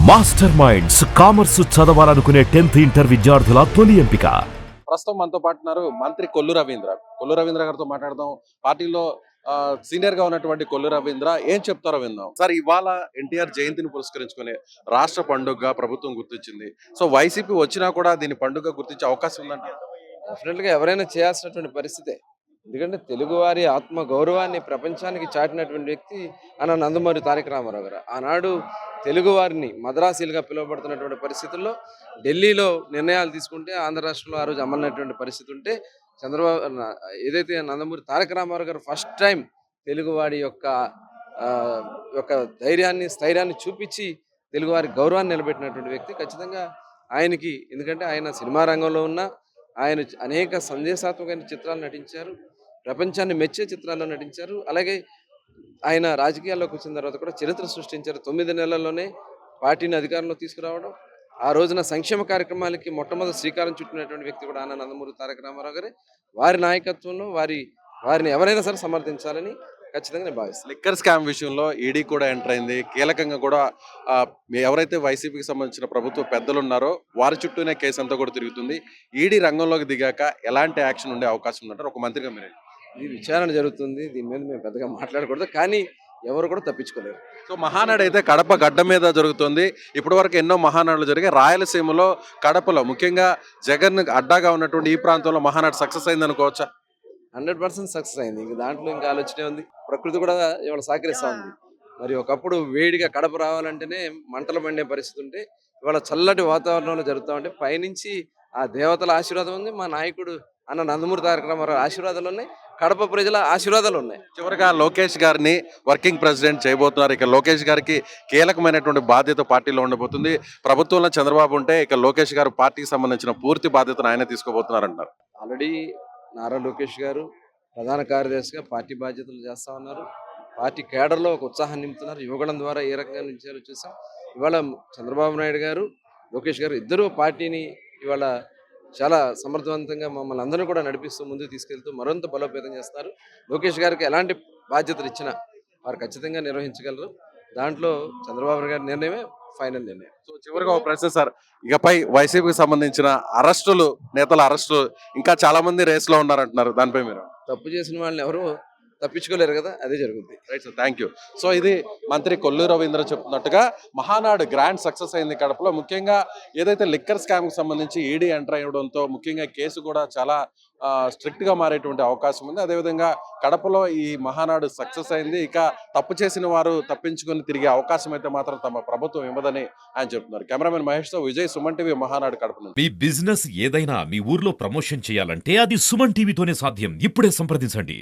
Master minds commerce చదవాలనుకునే 10th inter విద్యార్థుల తొలి ఎంపిక. ప్రస్తుతం మనతో పాటు ఉన్నారు మంత్రి కొల్లు రవీంద్ర. కొల్లు రవీంద్ర గారితో మాట్లాడదాం. పార్టీలో సీనియర్ గా ఉన్నటువంటి కొల్లు రవీంద్ర ఏం చెప్తారో విందాం. సార్, ఇవాళ ఎన్టీఆర్ జయంతిని పురస్కరించుకుని రాష్ట్ర పండుగగా ప్రభుత్వం గుర్తించింది. సో వైసీపీ వచ్చినా కూడా దీని పండుగ గుర్తించే అవకాశం ఉందంట. డెఫినెట్ గా ఎవరైనా చేయాల్సినటువంటి పరిస్థితే. ఎందుకంటే తెలుగువారి ఆత్మ గౌరవాన్ని ప్రపంచానికి చాటినటువంటి వ్యక్తి అన్న నందమూరి తారక రామారావు గారు. ఆనాడు తెలుగువారిని మద్రాసీలుగా పిలువబడుతున్నటువంటి పరిస్థితుల్లో ఢిల్లీలో నిర్ణయాలు తీసుకుంటే ఆంధ్ర రాష్ట్రంలో ఆ రోజు అమలైనటువంటి పరిస్థితి ఉంటే ఏదైతే నందమూరి తారక రామారావు గారు ఫస్ట్ టైం తెలుగువాడి యొక్క ధైర్యాన్ని స్థైర్యాన్ని చూపించి తెలుగువారి గౌరవాన్ని నిలబెట్టినటువంటి వ్యక్తి ఖచ్చితంగా ఆయనకి. ఎందుకంటే ఆయన సినిమా రంగంలో ఉన్న ఆయన అనేక సందేశాత్మకమైన చిత్రాలు నటించారు, ప్రపంచాన్ని మెచ్చే చిత్రాల్లో నటించారు. అలాగే ఆయన రాజకీయాల్లోకి వచ్చిన తర్వాత కూడా చరిత్ర సృష్టించారు. 9 నెలల్లోనే పార్టీని అధికారంలో తీసుకురావడం, ఆ రోజున సంక్షేమ కార్యక్రమాలకి మొట్టమొదటి శ్రీకారం చుట్టినటువంటి వ్యక్తి కూడా ఆన నందమూరి తారక రామారావు గారే. వారి నాయకత్వంలో వారిని ఎవరైనా సరే సమర్థించాలని ఖచ్చితంగా నేను భావిస్తాను. లిక్కర్ స్కామ్ విషయంలో ఈడీ కూడా ఎంటర్ అయింది. కీలకంగా కూడా ఎవరైతే వైసీపీకి సంబంధించిన ప్రభుత్వ పెద్దలు ఉన్నారో వారి చుట్టూనే కేసు అంతా కూడా తిరుగుతుంది. ఈడీ రంగంలోకి దిగాక ఎలాంటి యాక్షన్ ఉండే అవకాశం ఉందంటారు ఒక మంత్రిగా మీరు? ఇది విచారణ జరుగుతుంది, దీని మీద మేము పెద్దగా మాట్లాడకూడదు, కానీ ఎవరు కూడా తప్పించుకోలేరు. సో మహానాడు అయితే కడప గడ్డ మీద జరుగుతుంది. ఇప్పటి వరకు ఎన్నో మహానాడులు జరిగాయి. రాయలసీమలో కడపలో ముఖ్యంగా జగన్ అడ్డాగా ఉన్నటువంటి ఈ ప్రాంతంలో మహానాడు సక్సెస్ అయింది అనుకోవచ్చా? 100% సక్సెస్ అయింది. ఇంక దాంట్లో ఇంకా ఆలోచనే ఉంది. ప్రకృతి కూడా ఇవాళ సహకరిస్తూ ఉంది. మరి ఒకప్పుడు వేడిగా కడప రావాలంటేనే మంటలు మండే పరిస్థితి ఉంటే ఇవాళ చల్లటి వాతావరణంలో జరుగుతూ ఉంటే పైనుంచి ఆ దేవతల ఆశీర్వాదం ఉంది, మా నాయకుడు అన్న నందమూరి తారక రామారావు ఆశీర్వాదాలు ఉన్నాయి, కడప ప్రజల ఆశీర్వాదాలు ఉన్నాయి. చివరిగా లోకేష్ గారిని వర్కింగ్ ప్రెసిడెంట్ చేయబోతున్నారు. ఇక లోకేష్ గారికి కీలకమైనటువంటి బాధ్యత పార్టీలో ఉండబోతుంది. ప్రభుత్వంలో చంద్రబాబు ఉంటే ఇక లోకేష్ గారు పార్టీకి సంబంధించిన పూర్తి బాధ్యతను ఆయన తీసుకోబోతున్నారు అంటారు. ఆల్రెడీ నారా లోకేష్ గారు ప్రధాన కార్యదర్శిగా పార్టీ బాధ్యతలు చేస్తూ ఉన్నారు. పార్టీ కేడర్లో ఒక ఉత్సాహం నింపుతున్నారు. యువగణం ద్వారా ఏ రకంగా నుంచారో చూసాం. ఇవాళ చంద్రబాబు నాయుడు గారు, లోకేష్ గారు ఇద్దరు పార్టీని ఇవాళ చాలా సమర్థవంతంగా మమ్మల్ని అందరినీ కూడా నడిపిస్తూ ముందుకు తీసుకెళ్తూ మరింత బలోపేతం చేస్తారు. లోకేష్ గారికి ఎలాంటి బాధ్యతలు ఇచ్చినా వారు ఖచ్చితంగా నిర్వహించగలరు. దాంట్లో చంద్రబాబు గారి నిర్ణయమే ఫైనల్ నిర్ణయం. సో చివరిగా ఒక ప్రశ్న సార్, ఇకపై వైసీపీకి సంబంధించిన అరెస్టులు, నేతల అరెస్టులు ఇంకా చాలా మంది రేస్లో ఉన్నారంటున్నారు. దానిపై మీరు? తప్పు చేసిన వాళ్ళని ఎవరు తప్పించుకోలేరు కదా, అదే జరుగుతుంది. Right sir, thank you. So ఇది మంత్రి కొల్లు రవీంద్ర చెప్తున్నట్టుగా మహానాడు గ్రాండ్ సక్సెస్ అయింది కడపలో. ముఖ్యంగా ఏదైతే లిక్కర్ స్కామ్ కి సంబంధించి ఈడీ ఎంటర్ అయ్యడంతో ముఖ్యంగా కేసు కూడా చాలా స్ట్రిక్ట్ గా మారేటువంటి అవకాశం ఉంది. అదేవిధంగా కడపలో ఈ మహానాడు సక్సెస్ అయింది. ఇక తప్పు చేసిన వారు తప్పించుకొని తిరిగే అవకాశం అయితే మాత్రం తమ ప్రభుత్వం ఇవ్వదని ఆయన చెప్తున్నారు. కెమెరామెన్ మహేష్ తో విజయ్, సుమన్ టీవీ, మహానాడు కడప నుంచి. మీ బిజినెస్ ఏదైనా మీ ఊర్లో ప్రమోషన్ చేయాలంటే అది సుమన్ టీవీతోనే సాధ్యం. ఇప్పుడే సంప్రదించండి.